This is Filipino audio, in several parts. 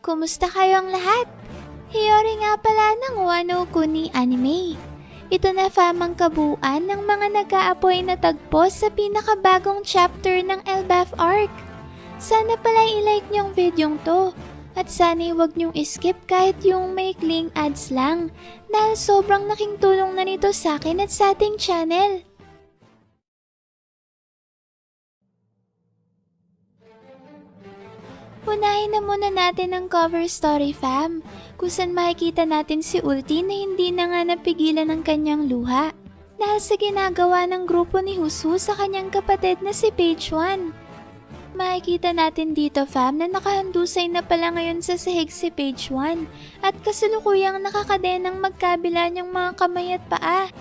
Kumusta kayong lahat? Hiyori nga pala ng Wano Kuni Anime. Ito na famang kabuuan ng mga nag-aapoy na tagpo sa pinakabagong chapter ng Elbaf Arc. Sana pala i-like niyong videong to. At sana huwag niyong skip kahit yung maikling ads lang. Dahil sobrang laking tulong na nito sa akin at sa ating channel. Unahin na muna natin ang cover story fam, kung saan makikita natin si Ulti na hindi na nga napigilan ng kanyang luha dahil sa ginagawa ng grupo ni Husu sa kanyang kapatid na si Page 1. Makikita natin dito fam na nakahandusay na pala ngayon sa sahig si Page 1 at kasalukuyang nakakadenang magkabila niyang mga kamay at paa.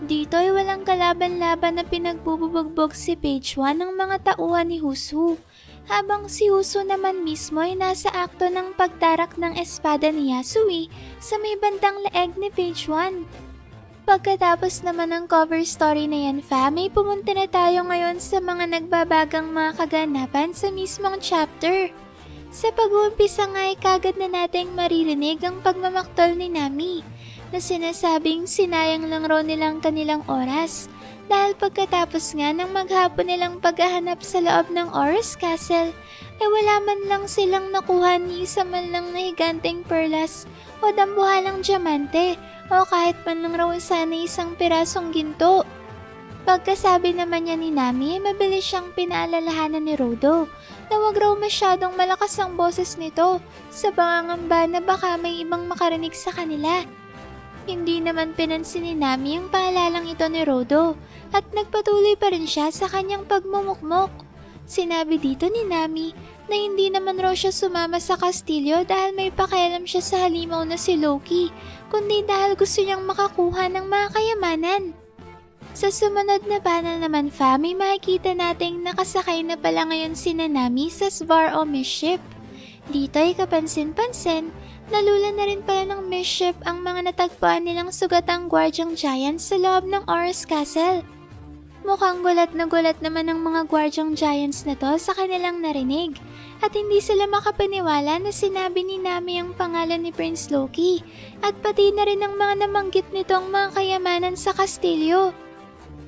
Dito ay walang kalaban-laban na pinagbububugbog si Page 1 ng mga tauhan ni Husu. Habang si Husu naman mismo ay nasa akto ng pagtarak ng espada ni Yasui sa may bandang leeg ni Page 1. Pagkatapos naman ng cover story na yan fam, ay pumunta na tayo ngayon sa mga nagbabagang mga kaganapan sa mismong chapter. Sa pag-uumpisa nga ay kagad na nating maririnig ang pagmamaktol ni Nami na sinasabing sinayang lang raw nilang kanilang oras. Dahil pagkatapos nga ng maghapon nilang paghahanap sa loob ng Aurus Castle, ay wala man lang silang nakuha ni isa man lang na higanteng perlas o dambuhalang diamante o kahit man lang raw sana isang pirasong ginto. Pagkasabi naman niya ni Nami ay mabilis siyang pinaalalahanan ni Rodo na wag raw masyadong malakas ang boses nito sa pangangamba na baka may ibang makarinig sa kanila. Hindi naman pinansin ni Nami ang paalalang ito ni Rodo at nagpatuloy pa rin siya sa kanyang pagmumukmok. Sinabi dito ni Nami na hindi naman raw siya sumama sa kastilyo dahil may pakialam siya sa halimaw na si Loki, kundi dahil gusto niyang makakuha ng mga kayamanan. Sa sumunod na panel naman fam, may makikita nating nakasakay na pala ngayon si Nami sa Svar o Misship. Dito ay kapansin-pansin, nalula na rin pala ng Misship ang mga natagpuan nilang sugatang Guardiang Giant sa loob ng Aurus Castle. Mukhang gulat naman ang mga Guardiang Giants na to sa kanilang narinig at hindi sila makapaniwala na sinabi ni Nami ang pangalan ni Prince Loki at pati na rin ang mga namanggit nitong mga kayamanan sa kastilyo.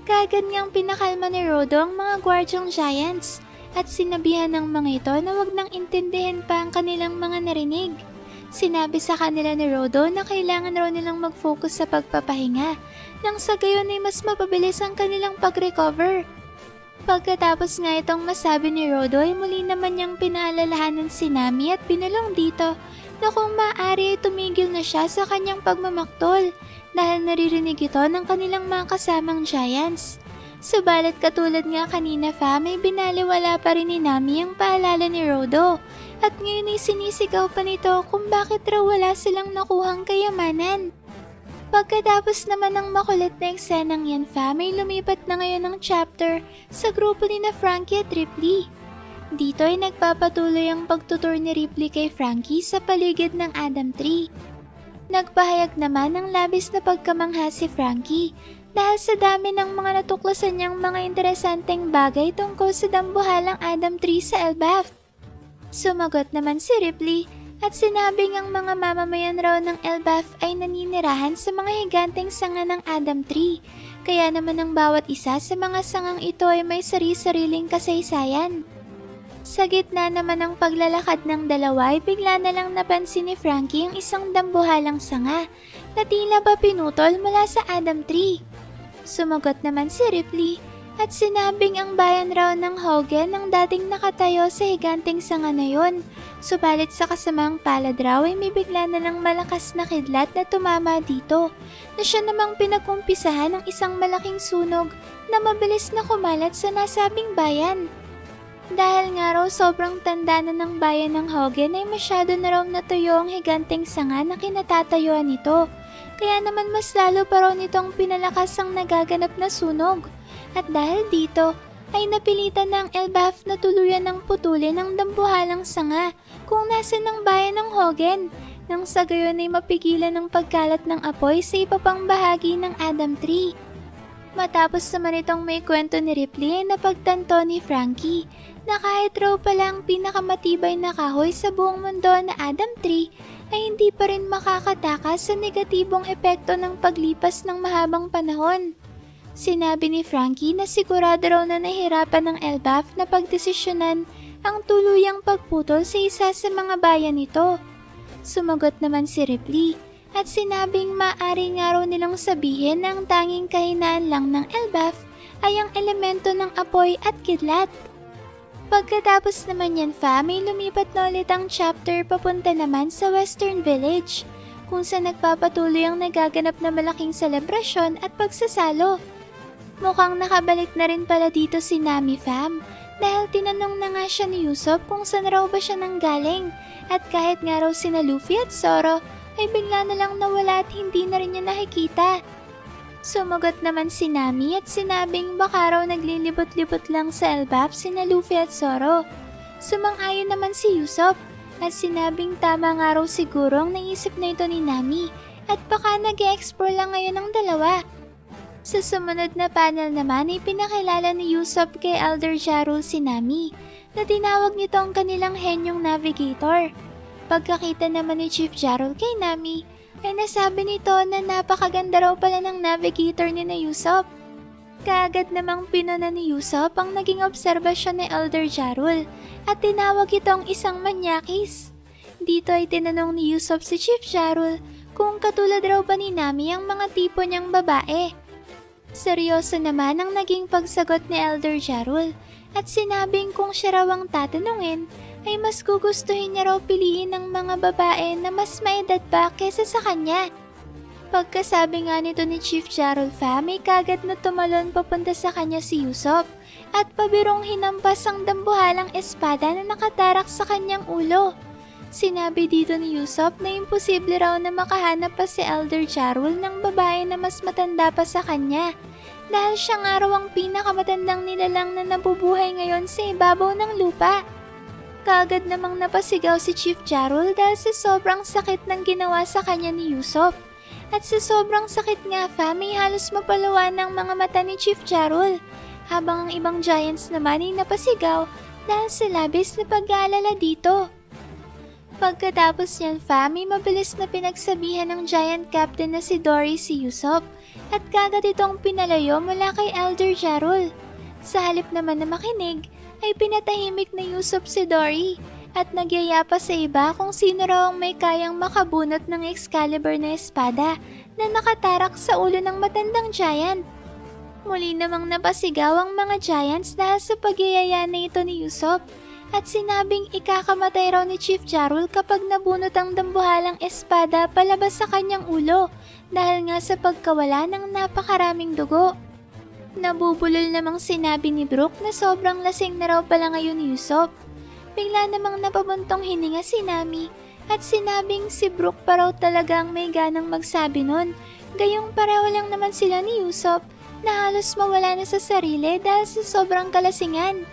Kagad ngang pinakalma ni Rodo ang mga Guardiang Giants at sinabihan ng mga ito na wag nang intindihin pa ang kanilang mga narinig. Sinabi sa kanila ni Rodo na kailangan raw nilang mag-focus sa pagpapahinga nang sa gayon ay mas mapabilis ang kanilang pag-recover. Pagkatapos nga itong masabi ni Rodo ay muli naman niyang pinaalalahanan si Nami at binulong dito na kung maaari ay tumigil na siya sa kanyang pagmamaktol dahil naririnig ito ng kanilang mga kasamang giants. Subalit katulad nga kanina fam ay binaliwala pa rin ni Nami ang paalala ni Rodo at ngayon ay sinisigaw pa nito kung bakit raw wala silang nakuhang kayamanan. Pagkatapos naman ng makulit na eksenang yan fam ay lumipat na ngayon ang chapter sa grupo ni na Frankie at Ripley. Dito ay nagpapatuloy ang pagtutur ni Ripley kay Frankie sa paligid ng Adam Tree. Nagpahayag naman ng labis na pagkamangha si Frankie dahil sa dami ng mga natuklasan niyang mga interesanteng bagay tungkol sa dambuhalang Adam Tree sa Elbaf. Sumagot naman si Ripley at sinabing ang mga mamamayan raw ng Elbaf ay naninirahan sa mga higanteng sanga ng Adam Tree, kaya naman ang bawat isa sa mga sangang ito ay may sari-sariling kasaysayan. Sa gitna naman ng paglalakad ng dalawa ay bigla na lang napansin ni Frankie ang isang dambuhalang sanga na tila ba pinutol mula sa Adam Tree. Sumagot naman si Ripley at sinabing ang bayan raw ng Hogen ang dating nakatayo sa higanteng sanga na yun. Subalit sa kasamang palad raw ay may bigla na lang malakas na kidlat na tumama dito na siya namang pinagkumpisahan ng isang malaking sunog na mabilis na kumalat sa nasabing bayan. Dahil nga raw sobrang tanda na ng bayan ng Hogen ay masyado na raw natuyo ang higanteng sanga na kinatatayuan nito. Kaya naman mas lalo pa raw nitong pinalakas ang nagaganap na sunog. At dahil dito, ay napilitan ng Elbaf na tuluyan ng putulin ang dambuhalang sanga kung nasa ng bayan ng Hogen, nang sa gayon ay mapigilan ang pagkalat ng apoy sa iba pang bahagi ng Adam Tree. Matapos naman itong may kwento ni Ripley ay napagtanto ni Frankie na kahit raw palang pinakamatibay na kahoy sa buong mundo na Adam Tree ay hindi pa rin makakatakas sa negatibong epekto ng paglipas ng mahabang panahon. Sinabi ni Frankie na sigurado raw na nahihirapan ng Elbaf na pagdesisyonan ang tuluyang pagputol sa isa sa mga bayan nito. Sumagot naman si Ripley at sinabing maaari nga raw nilang sabihin na ang tanging kahinaan lang ng Elbaf ay ang elemento ng apoy at kidlat. Pagkatapos naman yan may lumipat na ulit ang chapter papunta naman sa Western Village, kung saan nagpapatuloy ang nagaganap na malaking selebrasyon at pagsasalo. Mukhang nakabalik na rin pala dito si Nami fam, dahil tinanong na nga siya ni Usopp kung saan raw ba siya nanggaling, at kahit nga raw sina Luffy at Zoro ay bigla na lang nawala at hindi na rin niya nakikita. Sumagot naman si Nami at sinabing baka raw naglilibot-libot lang sa Elbaf sina Luffy at Zoro. Sumang-ayon naman si Usopp at sinabing tama nga raw siguro ang naisip na ito ni Nami at baka nag-e-explore lang ngayon ang dalawa. Sa sumunod na panel naman ay pinakilala ni Usopp kay Elder Jarul si Nami na tinawag nito ang kanilang henyong navigator. Pagkakita naman ni Chief Jarul kay Nami ay nasabi nito na napakaganda raw pala ng navigator ni na Usopp. Kaagad namang pinuna ni Usopp ang naging obserbasyon ni Elder Jarul at tinawag itong isang manyakis. Dito ay tinanong ni Usopp si Chief Jarul kung katulad raw ba ni Nami ang mga tipo niyang babae. Seryoso naman ang naging pagsagot ni Elder Jarul at sinabing kung siya raw ang tatanungin ay mas gugustuhin niya raw piliin ng mga babae na mas maedad pa kesa sa kanya. Pagkasabi nga nito ni Chief Jarul ay kagad na tumalon papunta sa kanya si Usopp at pabirong hinampas ang dambuhalang espada na nakatarak sa kanyang ulo. Sinabi dito ni Usopp na imposible raw na makahanap pa si Elder Jarul ng babae na mas matanda pa sa kanya dahil siya nga raw ang pinakamatandang nilalang na nabubuhay ngayon sa ibabaw ng lupa. Kaagad namang napasigaw si Chief Jarul dahil sa sobrang sakit ng ginawa sa kanya ni Usopp. At sa sobrang sakit nga ay halos mapaluan ng mga mata ni Chief Jarul, habang ang ibang giants naman ay napasigaw dahil sa labis na pag-aalala dito. Pagkatapos niyan may mabilis na pinagsabihan ng giant captain na si Dory si Usopp at kaagad itong pinalayo mula kay Elder Jarul. Sa halip naman na makinig, ay pinatahimik na Usopp si Dory at nagyaya pa sa iba kung sino raw ang may kayang makabunot ng Excalibur na espada na nakatarak sa ulo ng matandang giant. Muli namang napasigaw ang mga giants dahil sa pagyayaya na ito ni Usopp at sinabing ikakamatay raw ni Chief Jarul kapag nabunot ang dambuhalang espada palabas sa kanyang ulo dahil nga sa pagkawala ng napakaraming dugo. Nabubulol namang sinabi ni Brook na sobrang lasing na raw pala ngayon ni Usopp. Bigla namang napabuntong hininga si Nami at sinabing si Brook pa raw talagang may ganang magsabi nun. Gayong pareho lang naman sila ni Usopp na halos mawala na sa sarili dahil sa sobrang kalasingan.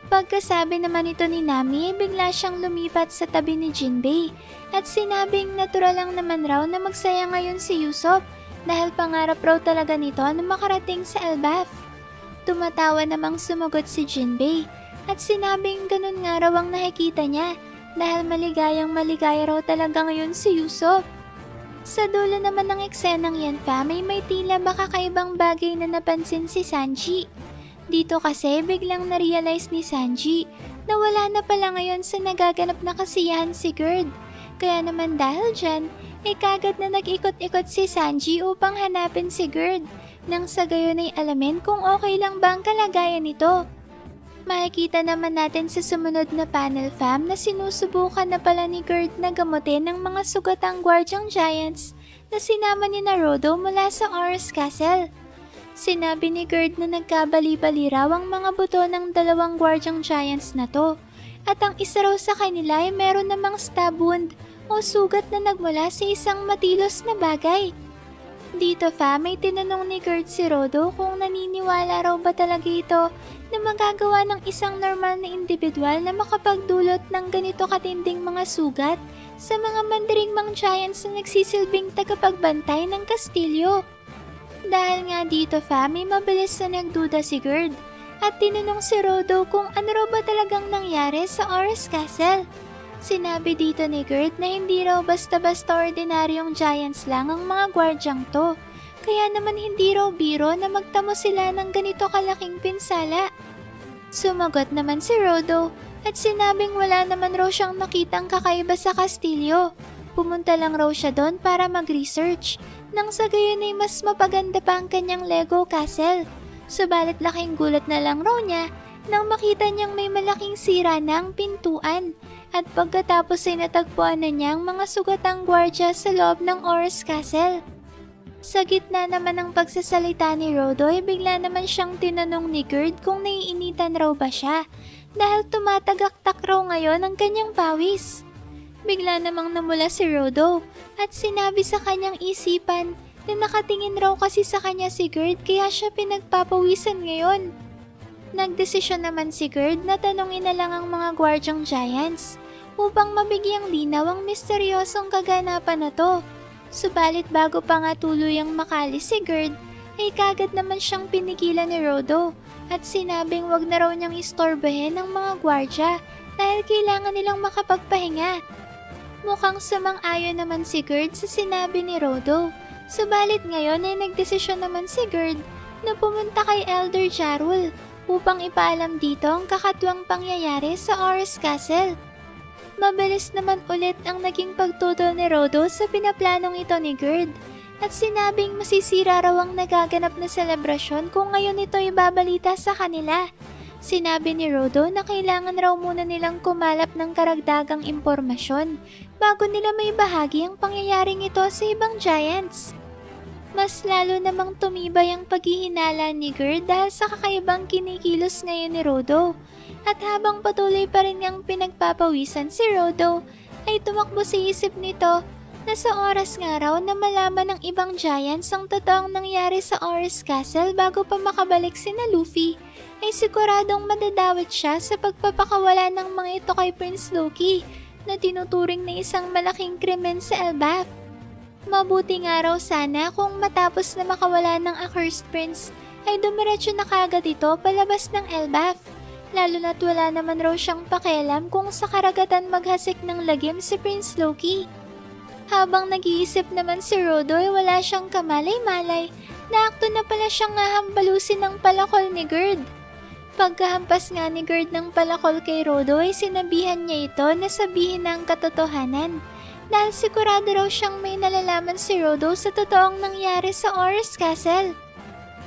Pagkasabi naman ito ni Nami, bigla siyang lumipat sa tabi ni Jinbei at sinabing natural lang naman raw na magsaya ngayon si Usopp dahil pangarap raw talaga nito na makarating sa Elbaf. Tumatawa namang sumagot si Jinbei at sinabing ganun nga raw ang nakikita niya dahil maligayang maligaya raw talaga ngayon si Usopp. Sa dulo naman ng eksenang yan may tila baka kakaibang bagay na napansin si Sanji. Dito kasi biglang na-realize ni Sanji na wala na pala ngayon sa nagaganap na kasiyahan si Gerd. Kaya naman dahil dyan, kagad na nag-ikot-ikot si Sanji upang hanapin si Gerd nang sa gayon ay alamin kung okay lang ba ang kalagayan nito. Makikita naman natin sa sumunod na panel na sinusubukan na pala ni Gerd na gamutin ng mga sugatang Guardiang Giants na sinama ni Naruto mula sa Oros Castle. Sinabi ni Gerd na nagkabali-bali raw ang mga buto ng dalawang Guardiang Giants na to at ang isa raw sa kanila ay meron namang stab wound o sugat na nagmula sa isang matilos na bagay. Dito may tinanong ni Gerd si Rodo kung naniniwala raw ba talaga ito na magagawa ng isang normal na individual na makapagdulot ng ganito katinding mga sugat sa mga mandirigmang giants na nagsisilbing tagapagbantay ng kastilyo. Dahil nga dito may mabilis na nagduda si Gerd at tinanong si Rodo kung ano raw ba talagang nangyari sa Oris Castle. Sinabi dito ni Gerd na hindi raw basta-basta ordinaryong giants lang ang mga gwardyang to, kaya naman hindi raw biro na magtamo sila ng ganito kalaking pinsala. Sumagot naman si Rodo at sinabing wala naman raw siyang nakitang kakaiba sa kastilyo. Pumunta lang raw siya doon para mag-research, nang sa gayon ay mas mapaganda pa ang kanyang Lego Castle. Subalit laking gulat na lang raw niya nang makita niyang may malaking sira na ang pintuan, at pagkatapos ay natagpuan na niya ang mga sugatang gwardya sa loob ng Oris Castle. Sa gitna naman ng pagsasalita ni Rodo ay bigla naman siyang tinanong ni Gerd kung naiinitan raw ba siya dahil tumatagaktak raw ngayon ang kanyang pawis. Bigla namang namula si Rodo at sinabi sa kanyang isipan na nakatingin raw kasi sa kanya si Gerd kaya siya pinagpapawisan ngayon. Nagdesisyon naman si Gerd na tanungin na lang ang mga gwardyang giants upang mabigyang linaw ang misteryosong kaganapan na to. Subalit bago pa nga tuluyang makalis si Gerd, ay kagad naman siyang pinigilan ni Rodo at sinabing wag na raw niyang istorbahin ang mga gwardya dahil kailangan nilang makapagpahinga. Mukhang samang-ayon naman si Gerd sa sinabi ni Rodo. Subalit ngayon ay nagdesisyon naman si Gerd na pumunta kay Elder Jarul upang ipaalam dito ang kakatwang pangyayari sa Oris Castle. Mabilis naman ulit ang naging pagtutol ni Rodo sa pinaplanong ito ni Gerd at sinabing masisira raw ang nagaganap na selebrasyon kung ngayon ito ibabalita sa kanila. Sinabi ni Rodo na kailangan raw muna nilang kumalap ng karagdagang impormasyon bago nila may bahagi ang pangyayaring ito sa ibang giants. Mas lalo namang tumibay ang paghihinala ni Gerd dahil sa kakaibang kinikilos ngayon ni Rodo. At habang patuloy pa rin niyang pinagpapawisan si Rodo, ay tumakbo sa isip nito na sa oras nga raw na malaman ng ibang giants ang totoong nangyari sa Oris Castle bago pa makabalik sina Luffy, ay siguradong madadawit siya sa pagpapakawala ng mga ito kay Prince Loki na tinuturing na isang malaking krimen sa Elbaf. Mabuti nga raw sana kung matapos na makawala ng Accursed Prince ay dumiretso na kagad ito palabas ng Elbaf, lalo na't wala naman raw siyang pakialam kung sa karagatan maghasik ng lagim si Prince Loki. Habang nag-iisip naman si Rodo ay wala siyang kamalay-malay na akto na pala siyang hahambalusin ng palakol ni Gerd. Pagkahampas nga ni Gerd ng palakol kay Rodo ay sinabihan niya ito na sabihin na ang katotohanan dahil sigurado raw siyang may nalalaman si Rodo sa totoong nangyari sa Oris Castle.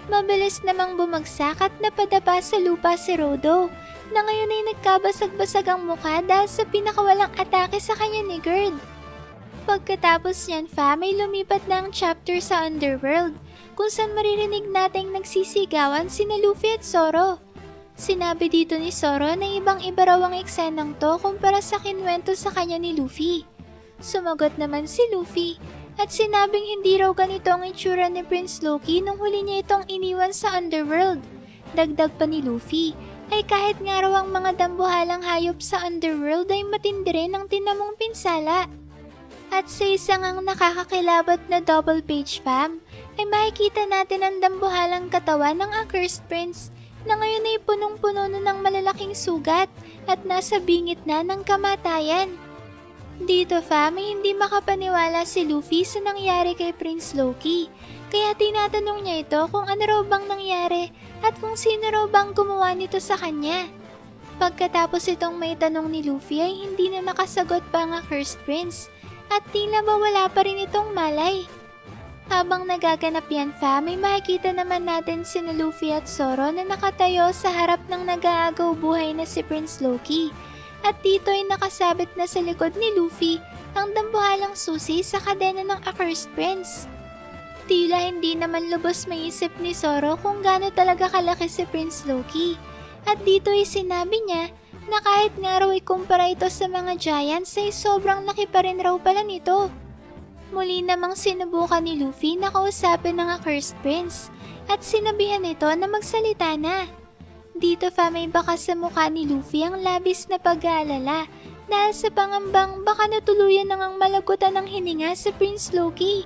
Mabilis namang bumagsak at napadapa sa lupa si Rodo na ngayon ay nagkabasag-basag ang mukha dahil sa pinakawalang atake sa kanya ni Gerd. Pagkatapos niyan may lumipat na ang chapter sa Underworld kung saan maririnig nating nagsisigawan sina Luffy at Zoro. Sinabi dito ni Zoro na ibang-iba raw ang eksenang to kumpara sa kinwento sa kanya ni Luffy. Sumagot naman si Luffy at sinabing hindi raw ganito ang itsura ni Prince Loki nung huli niya itong iniwan sa Underworld. Dagdag pa ni Luffy ay kahit nga raw ang mga dambuhalang hayop sa Underworld ay matindi rin ang tinamong pinsala. At sa isang ang nakakakilabot na double page fam ay makikita natin ang dambuhalang katawan ng Accursed Prince na ngayon ay punong-puno na ng malalaking sugat at nasa bingit na ng kamatayan. Dito fam ay hindi makapaniwala si Luffy sa nangyari kay Prince Loki, kaya tinatanong niya ito kung ano raw bang nangyari at kung sino raw bang gumawa nito sa kanya. Pagkatapos itong may tanong ni Luffy ay hindi na nakasagot pa ang Accursed Prince at tila ba wala pa rin itong malay. Habang nagaganap yan fam ay makikita naman natin sina Luffy at Zoro na nakatayo sa harap ng nag-aagaw buhay na si Prince Loki. At dito ay nakasabit na sa likod ni Luffy ang dambuhalang susi sa kadena ng Accursed Prince. Tila hindi naman lubos maisip ni Zoro kung gaano talaga kalaki si Prince Loki. At dito ay sinabi niya na kahit nga raw ikumpara ito sa mga giants ay sobrang laki pa rin raw pala nito. Muli namang sinubukan ni Luffy na kausapin ng Accursed Prince at sinabihan ito na magsalita na. Dito may baka sa mukha ni Luffy ang labis na pag-aalala dahil sa pangambang baka natuluyan nang ang malagutan ng hininga sa Prince Loki.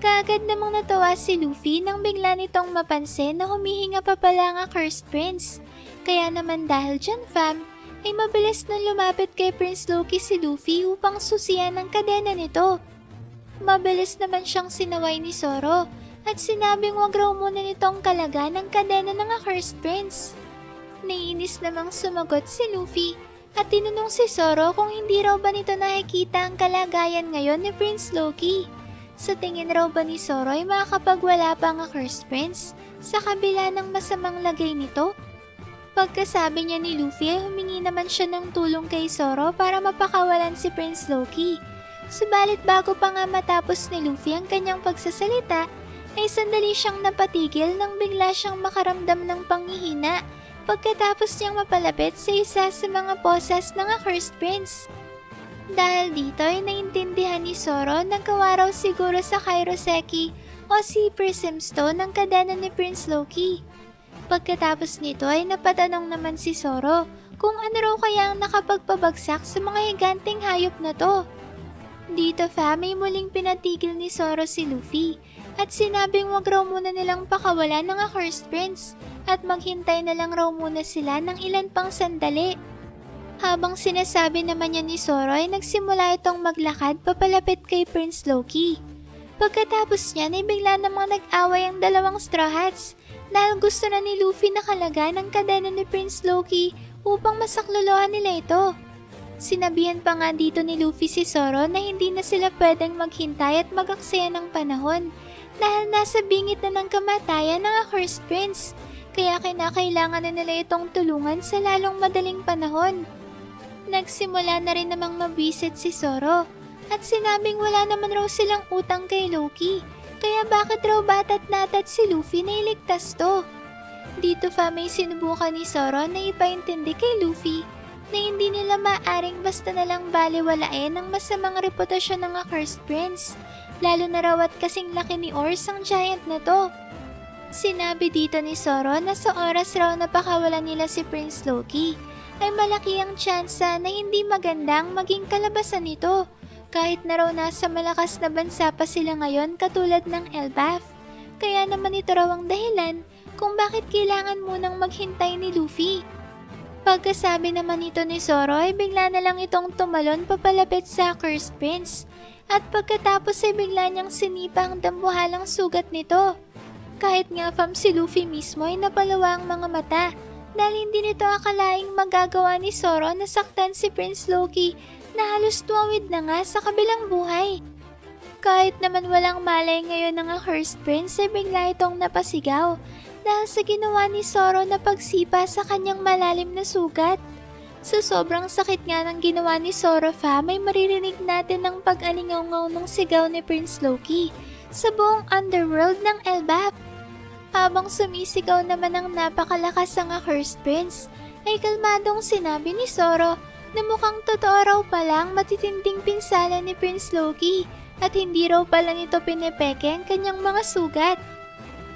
Kaagad namang natawa si Luffy nang bigla nitong mapansin na humihinga pa pala ang Accursed Prince. Kaya naman dahil dyan fam, ay mabilis na lumapit kay Prince Loki si Luffy upang susiyan ang kadena nito. Mabilis naman siyang sinaway ni Zoro at sinabing wag raw muna nitong kalagan ang kadena ng Accursed Prince. Naiinis namang sumagot si Luffy at tinanong si Zoro kung hindi raw ba nito nakikita ang kalagayan ngayon ni Prince Loki. Sa tingin raw ba ni Zoro ay makakapagwala pa ang Accursed Prince sa kabila ng masamang lagay nito? Pagkasabi niya ni Luffy ay humingi naman siya ng tulong kay Zoro para mapakawalan si Prince Loki. Subalit bago pa nga matapos ni Luffy ang kanyang pagsasalita, ay sandali siyang napatigil nang bigla siyang makaramdam ng panghihina pagkatapos niyang mapalapit sa isa sa mga poses ng Accursed Prince. Dahil dito ay naintindihan ni Zoro na gawa raw siguro sa Kairoseki o si Prism Stone ang kadena ni Prince Loki. Pagkatapos nito ay napatanong naman si Zoro kung ano raw kaya ang nakapagpabagsak sa mga higanting hayop na to. Dito fam ay muling pinatigil ni Zoro si Luffy at sinabing wag raw muna nilang pakawalan ng Accursed Prince at maghintay na lang raw muna sila ng ilan pang sandali. Habang sinasabi naman niya ni Zoro ay nagsimula itong maglakad papalapit kay Prince Loki. Pagkatapos niya ay bigla namang nag-away ang dalawang Straw Hats dahil gusto na ni Luffy nakalagan ang kadena ni Prince Loki upang masaklolohan nila ito. Sinabihan pa nga dito ni Luffy si Zoro na hindi na sila pwedeng maghintay at mag-aksaya ng panahon dahil nasa bingit na ng kamatayan ng Accursed Prince, kaya kinakailangan na nila itong tulungan sa lalong madaling panahon. Nagsimula na rin namang mabwisit si Zoro at sinabing wala naman raw silang utang kay Loki, kaya bakit raw batat natat si Luffy na iligtas to? Dito fa may sinubukan ni Zoro na ipaintindi kay Luffy na hindi nila maaring basta nalang baliwalain ang masamang reputasyon ng Accursed Prince, lalo na raw at kasing laki ni Ors ang giant na to. Sinabi dito ni Zoro na sa oras raw na pakawalan nila si Prince Loki, ay malaki ang tsansa na hindi magandang maging kalabasan nito kahit na raw nasa malakas na bansa pa sila ngayon katulad ng Elbaf. Kaya naman ito raw ang dahilan kung bakit kailangan munang maghintay ni Luffy. Pagkasabi naman ito ni Zoro ay bigla na lang itong tumalon papalapit sa Accursed Prince at pagkatapos ay bigla niyang sinipa ang dambuhalang sugat nito. Kahit nga fam si Luffy mismo ay napalawa ang mga mata dahil hindi nito akalaing magagawa ni Zoro na saktan si Prince Loki na halos tuwawid na nga sa kabilang buhay. Kahit naman walang malay ngayon ng Accursed Prince ay bigla itong napasigaw dahil sa ginawa ni Zoro na pagsipa sa kanyang malalim na sugat. Sa sobrang sakit nga ng ginawa ni Zoro fam ay maririnig natin ang pag-alingaw-ngaw ng sigaw ni Prince Loki sa buong underworld ng Elbaf. Habang sumisigaw naman ang napakalakas ang Accursed Prince, ay kalmadong sinabi ni Zoro na mukhang totoo raw palang matitinding pinsala ni Prince Loki at hindi raw pala nito pinepeke ang kanyang mga sugat.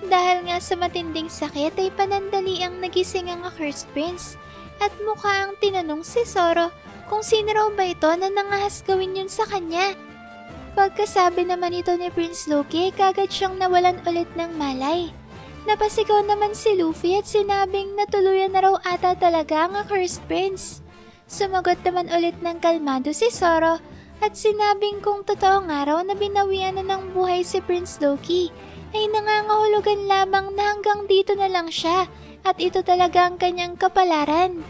Dahil nga sa matinding sakit ay panandali ang nagising ang Accursed Prince at mukha ang tinanong si Zoro kung sino raw ba ito na nangahas gawin yun sa kanya. Pagkasabi naman ito ni Prince Loki, kagad siyang nawalan ulit ng malay. Napasigaw naman si Luffy at sinabing natuluyan na raw ata talaga ang Accursed Prince. Sumagot naman ulit ng kalmado si Zoro at sinabing kung totoo nga raw na binawian na ng buhay si Prince Loki, ay nangangahulugan lamang na hanggang dito na lang siya at ito talaga ang kanyang kapalaran.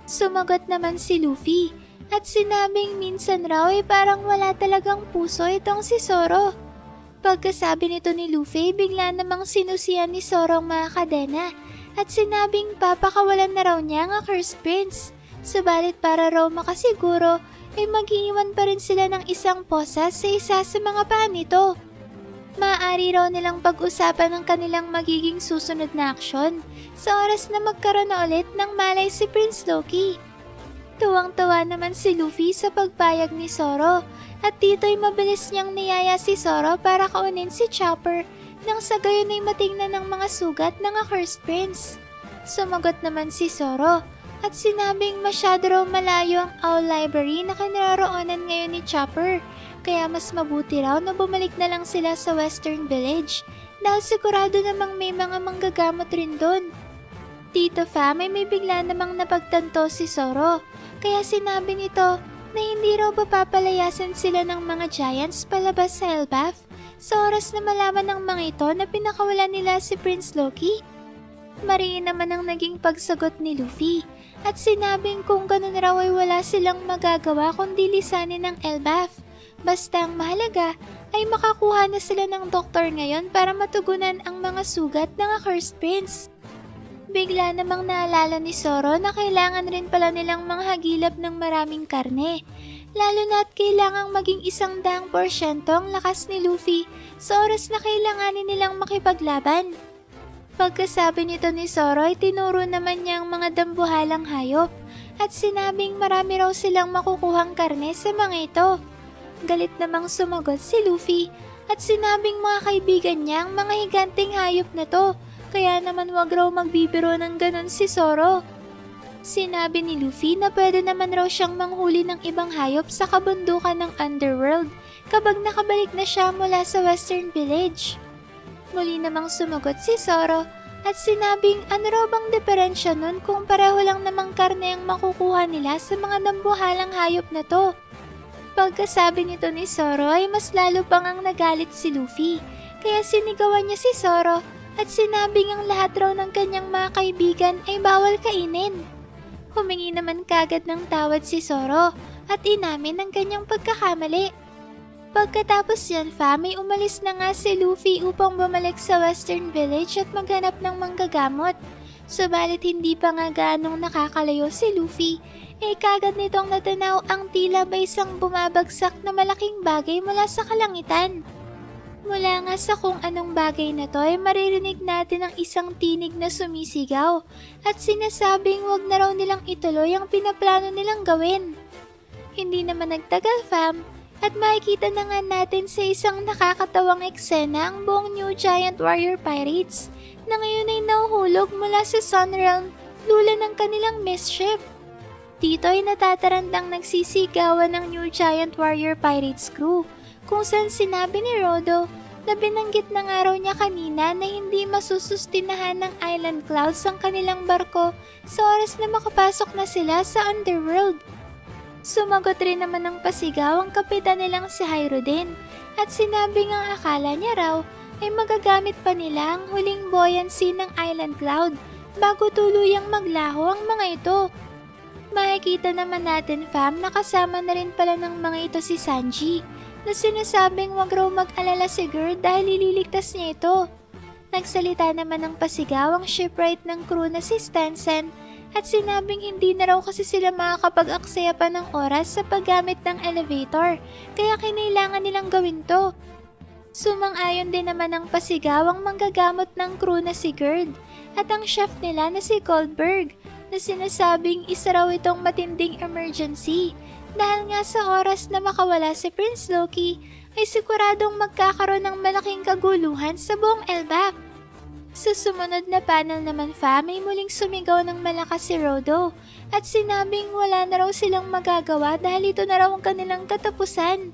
Sumagot naman si Luffy at sinabing minsan raw ay parang wala talagang puso itong si Zoro. Pagkasabi nito ni Luffy, bigla namang sinusiyan ni Zoro ang mga kadena at sinabing papakawalan na raw niya ang Accursed Prince. Subalit para raw makasiguro ay mag-iiwan pa rin sila ng isang posas sa isa sa mga paa nito. Maaari raw nilang pag-usapan ang kanilang magiging susunod na aksyon sa oras na magkaroon na ulit ng malay si Prince Loki. Tuwang-tuwa naman si Luffy sa pagpayag ni Zoro at dito'y mabilis niyang niyaya si Zoro para kaunin si Chopper nang sa gayon ay matingnan ng mga sugat ng Accursed Prince. Sumagot naman si Zoro at sinabing masyado raw malayo ang Owl Library na kinaroroonan ngayon ni Chopper Kaya mas mabuti raw na bumalik na lang sila sa Western Village dahil sigurado namang may mga manggagamot rin doon. Tito Fam ay may bigla namang napagtanto si Zoro, kaya sinabi nito na hindi raw papapalayasan sila ng mga giants palabas sa Elbaf sa oras na malaman ng mga ito na pinakawalan nila si Prince Loki. Mariin naman ang naging pagsagot ni Luffy at sinabing kung ganun raw ay wala silang magagawa kundi lisanin ng Elbaf. Basta ang mahalaga ay makakuha na sila ng doktor ngayon para matugunan ang mga sugat ng Accursed Prince. Bigla namang naalala ni Zoro na kailangan rin pala nilang manghagilap ng maraming karne. Lalo na't kailangang maging 100% ang lakas ni Luffy sa oras na kailanganin nilang makipaglaban. Pagkasabi nito ni Zoro ay tinuro naman niya ang mga dambuhalang hayop at sinabing marami raw silang makukuhang karne sa mga ito. Galit namang sumagot si Luffy at sinabing mga kaibigan niya ang mga higanteng hayop na to. Kaya naman wag raw magbibiro ng ganon si Zoro. Sinabi ni Luffy na pwede naman raw siyang manghuli ng ibang hayop sa kabundukan ng Underworld kapag nakabalik na siya mula sa Western Village. Muli namang sumagot si Zoro at sinabing ano raw bang diferensya nun kung pareho lang namang karne ang makukuha nila sa mga dambuhalang hayop na to. Pagkasabi nito ni Zoro ay mas lalo pang ang nagalit si Luffy, kaya sinigawan niya si Zoro at sinabing ang lahat raw ng kanyang mga kaibigan ay bawal kainin. Humingi naman kagad ng tawad si Zoro at inamin ang kanyang pagkakamali. Pagkatapos yan ay umalis na nga si Luffy upang bumalik sa Western Village at maghanap ng manggagamot. Subalit hindi pa nga gaanong nakakalayo si Luffy, kagad nitong natanaw ang tila ba isang bumabagsak na malaking bagay mula sa kalangitan. Mula nga sa kung anong bagay na to ay maririnig natin ang isang tinig na sumisigaw at sinasabing wag na raw nilang ituloy ang pinaplano nilang gawin. Hindi naman nagtagal fam at makikita na nga natin sa isang nakakatawang eksena ang buong New Giant Warrior Pirates na ngayon ay nahuhulog mula sa Sunrealm lula ng kanilang mischief. Dito ay natatarandang nagsisigawan ng New Giant Warrior Pirates crew kung saan sinabi ni Rodo na binanggit na nga raw niya kanina na hindi masusustinahan ng Island Clouds ang kanilang barko sa oras na makapasok na sila sa Underworld. Sumagot rin naman ng pasigaw ang kapitan nilang si Hyrodin at sinabi nga akala niya raw ay magagamit pa nila ang huling buoyancy ng Island Cloud bago tuluyang maglaho ang mga ito. Makikita naman natin fam na kasama na rin pala ng mga ito si Sanji na sinasabing wag raw mag-alala si Girl dahil ililigtas niya ito. Nagsalita naman ng pasigaw ang shipwright ng crew na si Stansen at sinabing hindi na raw kasi sila makakapag-aksaya pa ng oras sa paggamit ng elevator kaya kinailangan nilang gawin to. Sumang-ayon din naman ng pasigaw ang manggagamot ng crew na si Gerd at ang chef nila na si Goldberg na sinasabing isa raw itong matinding emergency dahil nga sa oras na makawala si Prince Loki ay siguradong magkakaroon ng malaking kaguluhan sa buong Elbaf. Sa sumunod na panel naman may muling sumigaw ng malakas si Rodo at sinabing wala na raw silang magagawa dahil ito na raw ang kanilang katapusan.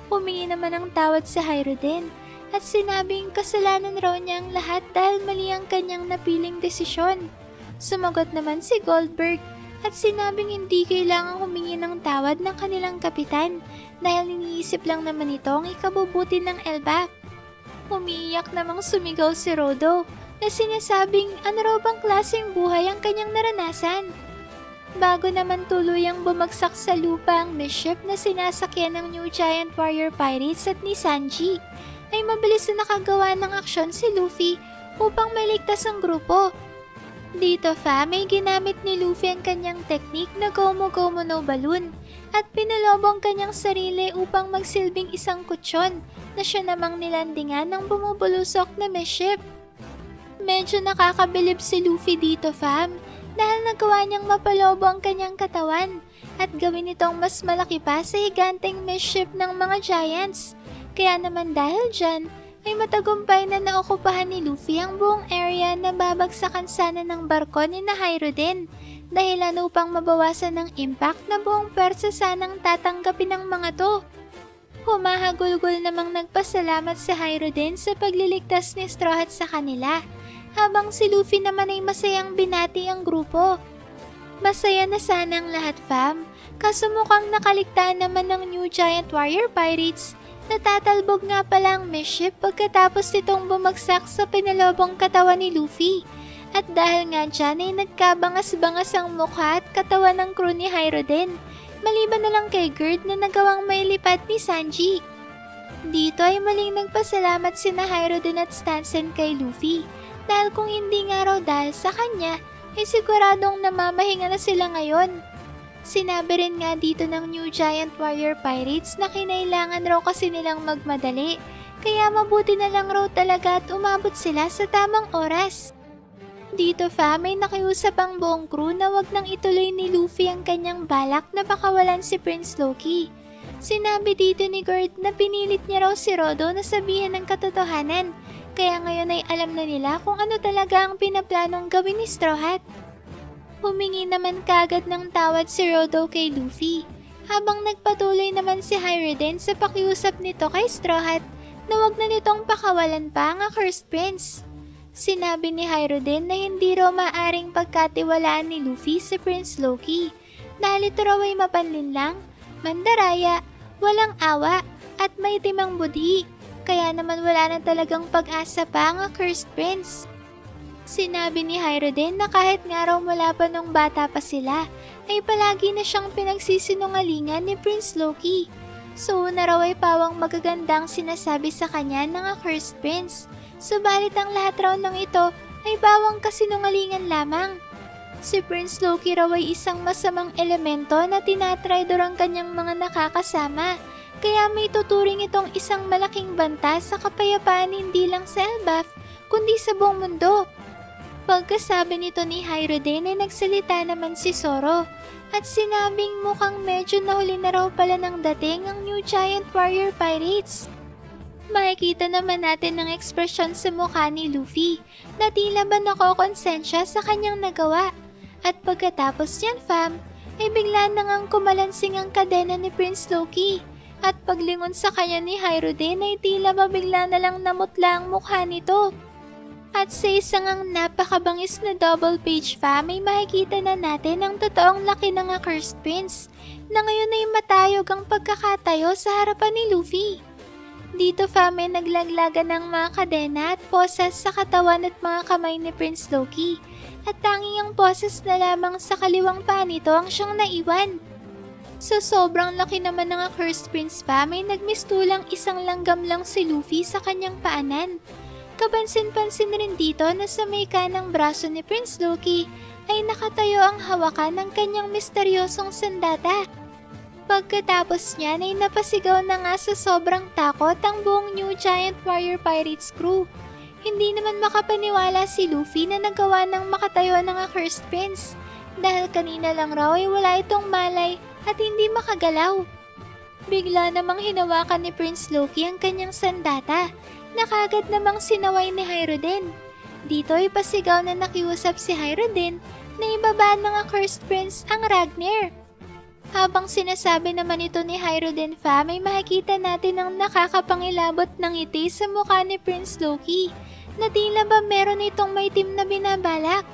Humingi naman ng tawad sa Hyrodin at sinabing kasalanan raw niya ang lahat dahil mali ang kanyang napiling desisyon. Sumagot naman si Goldberg at sinabing hindi kailangang humingi ng tawad ng kanilang kapitan dahil iniisip lang naman ito ang ikabubuti ng Elbaf. Umiiyak namang sumigaw si Rodo na sinasabing ano raw bang klaseng buhay ang kanyang naranasan. Bago naman tuluyang bumagsak sa lupa ang misship na sinasakyan ng New Giant Warrior Pirates at ni Sanji, ay mabilis na nakagawa ng aksyon si Luffy upang maligtas ang grupo. Dito may ginamit ni Luffy ang kanyang teknik na Gomu Gomu no Balloon at pinalobong kanyang sarili upang magsilbing isang kutsyon na siya namang nilandingan ng bumubulusok na misship. Medyo nakakabilib si Luffy dito dahil nagawa niyang mapalobo ang kanyang katawan at gawin itong mas malaki pa sa higanteng misship ng mga giants. Kaya naman dahil dyan, ay matagumpay na naokupahan ni Luffy ang buong area na babagsakan sana ng barko ni na Hyrodin dahilan upang mabawasan ng impact na buong pwersa sanang tatanggapin ng mga to. Humahagulgol namang nagpasalamat si Hyrodin sa pagliligtas ni Straw Hat sa kanila, habang si Luffy naman ay masayang binati ang grupo. Masaya na sana ang lahat, fam, kaso mukhang nakaligtaan naman ng New Giant Warrior Pirates. Natatalbog nga pala ang misship pagkatapos nitong bumagsak sa pinalobong katawan ni Luffy. At dahil nga dyan ay nagkabangas-bangas ang mukha at katawan ng crew ni Hyrodin, maliban na lang kay Gerd na nagawang mailipad ni Sanji. Dito ay maling nagpasalamat sina Hyrodin at Stansen kay Luffy, dahil kung hindi nga raw dahil sa kanya, ay siguradong namamahinga na sila ngayon. Sinabi rin nga dito ng New Giant Warrior Pirates na kinailangan raw kasi nilang magmadali, kaya mabuti na lang raw talaga at umabot sila sa tamang oras. Dito fam ay nakiusap ang buong crew na wag nang ituloy ni Luffy ang kanyang balak na pakawalan si Prince Loki. Sinabi dito ni Gerd na pinilit niya raw si Rodo na sabihan ng katotohanan, kaya ngayon ay alam na nila kung ano talaga ang pinaplanong gawin ni Straw Hat. Humingi naman kagad ng tawad si Rodo kay Luffy, habang nagpatuloy naman si Hyrodin sa pakiusap nito kay Straw Hat na wag na nitong pakawalan pa ang Accursed Prince. Sinabi ni Hyrodin na hindi raw maaring pagkatiwalaan ni Luffy si Prince Loki, dahil ito raw ay mapanlinlang, mandaraya, walang awa, at may timang budhi, kaya naman wala na talagang pag-asa pa ang Accursed Prince. Sinabi ni Hyrodin na kahit nga raw mula pa nung bata pa sila, ay palagi na siyang pinagsisinungalingan ni Prince Loki. So una raw ay pawang magagandang sinasabi sa kanya ng Accursed Prince, subalit ang lahat raw ng ito ay bawang kasinungalingan lamang. Si Prince Loki raw ay isang masamang elemento na tinatraidor ang kanyang mga nakakasama, kaya may tuturing itong isang malaking banta sa kapayapaan hindi lang sa Elbaf, kundi sa buong mundo. Pagkasabi nito ni Hyrodin ay nagsalita naman si Zoro at sinabing mukhang medyo nahuli na raw pala ng dating ang New Giant Warrior Pirates. Makikita naman natin ang ekspresyon sa mukha ni Luffy na tila ba nakokonsensya sa kanyang nagawa. At pagkatapos yan fam, ay bigla na ngang kumalansing ang kadena ni Prince Loki. At paglingon sa kanya ni Hyrodin ay tila ba bigla na lang namutla ang mukha nito. At sa isang ang napakabangis na double page fam ay makikita na natin ang totoong laki ng Accursed Prince na ngayon ay matayog ang pagkakatayo sa harapan ni Luffy. Dito fam ay naglaglagan ng mga kadena at poses sa katawan at mga kamay ni Prince Loki at tanging ang poses na lamang sa kaliwang paa nito ang siyang naiwan. Sa sobrang laki naman ng Accursed Prince fam ay nagmistulang isang langgam lang si Luffy sa kanyang paanan. Kapansin-pansin rin dito na sa may kanang braso ni Prince Loki ay nakatayo ang hawakan ng kanyang misteryosong sandata. Pagkatapos niyan ay napasigaw na nga sa sobrang takot ang buong New Giant Warrior Pirates crew. Hindi naman makapaniwala si Luffy na nagawa ng makatayo ng Accursed Prince dahil kanina lang raw ay wala itong malay at hindi makagalaw. Bigla namang hinawakan ni Prince Loki ang kanyang sandata na kagad namang sinaway ni Hyrodin. Dito ay pasigaw na nakiusap si Hyrodin na ibaba ng Accursed Prince ang Ragnir. Habang sinasabi naman ito ni Hyrodin fam ay makikita natin ang nakakapangilabot ng ngiti sa mukha ni Prince Loki na tila ba meron itong maitim na binabalak.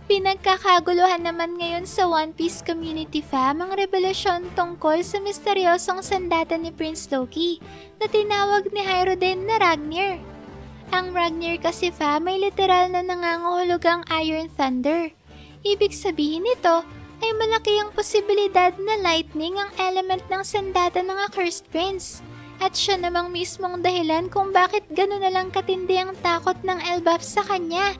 Pinagkakaguluhan naman ngayon sa One Piece community fam ang revelasyon tungkol sa misteryosong sandata ni Prince Loki na tinawag ni Hyrodin na Ragnir. Ang Ragnir kasi fam ay literal na nangangahulugang Iron Thunder. Ibig sabihin nito ay malaki ang posibilidad na lightning ang element ng sandata ng Accursed Prince. At siya namang mismong dahilan kung bakit gano'n na lang katindi ang takot ng Elbaf sa kanya.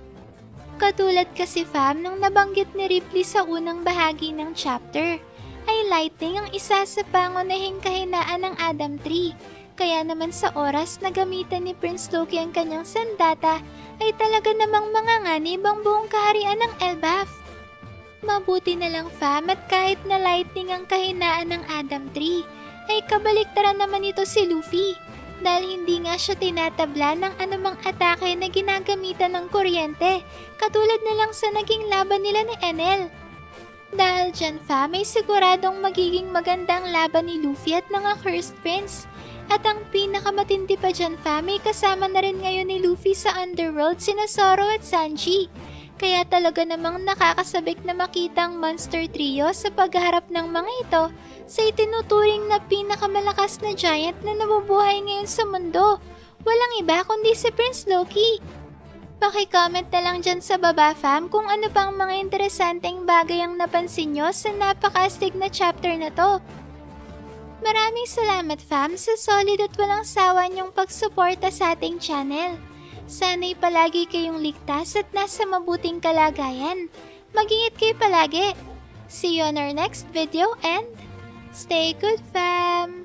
Katulad kasi fam nung nabanggit ni Ripley sa unang bahagi ng chapter, ay lightning ang isa sa pangunahing kahinaan ng Adam Tree. Kaya naman sa oras na gamitan ni Prince Loki ang kanyang sandata, ay talaga namang manganganib ang buong kaharian ng Elbaf. Mabuti na lang fam at kahit na lightning ang kahinaan ng Adam Tree, ay kabaliktaran naman ito si Luffy. Dahil hindi nga siya tinatabla ng anumang atake na ginagamitan ng kuryente, katulad na lang sa naging laban nila ni Enel. Dahil dyan fam, ay siguradong magiging magandang laban ni Luffy at ng Accursed Prince. At ang pinakamatindi pa dyan fam, ay kasama na rin ngayon ni Luffy sa Underworld sina Zoro at Sanji. Kaya talaga namang nakakasabik na makita ang Monster Trio sa pagharap ng mga ito sa itinuturing na pinakamalakas na giant na nabubuhay ngayon sa mundo. Walang iba kundi si Prince Loki. Paki-comment na lang dyan sa baba fam kung ano pang mga interesanteng bagay ang napansin nyo sa napaka-astig na chapter na to. Maraming salamat fam sa solid at walang sawa niyong pagsuporta sa ating channel. Sana'y palagi kayong ligtas at nasa mabuting kalagayan. Mag-ingat kayo palagi. See you on our next video and stay good fam!